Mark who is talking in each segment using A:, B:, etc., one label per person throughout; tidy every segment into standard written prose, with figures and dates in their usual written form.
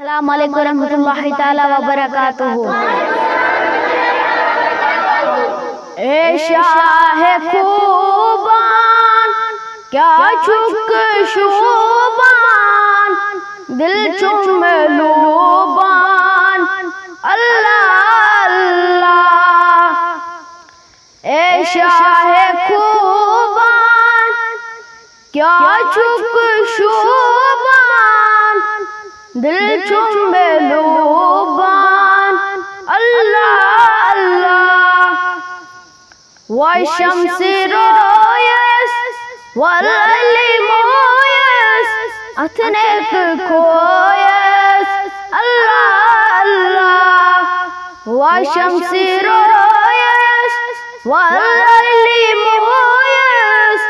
A: السلام علیکم ورحمۃ اللہ تعالی وبرکاتہ۔ اے شاہ خوبان کیا چک شوبان، دل چم لوبان اللہ اللہ۔ اے شاہ خوبان کیا چک شوبان، دل چم لوبان اللہ اللہ۔ والشمس رویس واللیل مویس، اتھنک کویس اللہ اللہ۔ والشمس رویس واللیل مویس،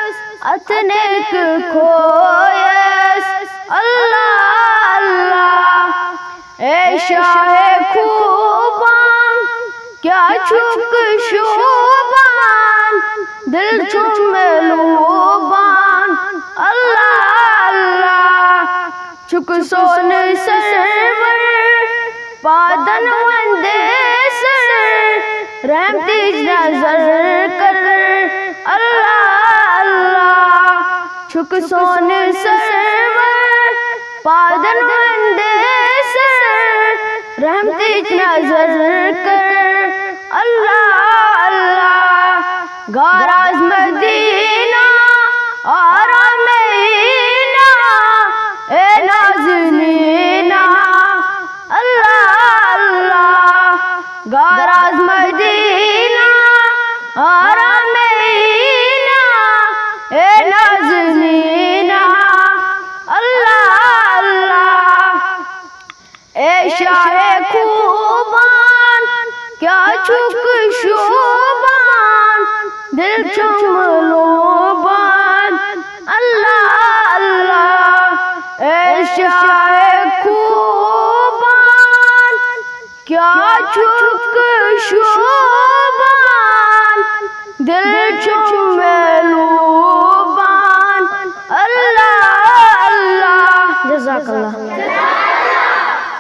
A: اتھنک کویس اللہ اللہ۔ اے شاہ خوبان کیا چک شوبان، دل چم لوبان اللہ اللہ۔ چک سون سرور پادن وندے سر، رحم تیج نظر کر اللہ اللہ۔ چک سون سرور پادن وندے سر، رحم تیج نظر کر اللہ اللہ۔ گاراز مدینہ آرام اینا، اے نازنینہ اللہ اللہ۔ گاراز مدینہ آرام اینا، اے نازنینہ اللہ اللہ۔ اے شاہ خوبان کیا چک شوبان، دل چم لوبان اللہ اللہ۔ اے شاہ خوبان کیا چک شوبان، دل چم لوبان اللہ اللہ۔ جزاک اللہ۔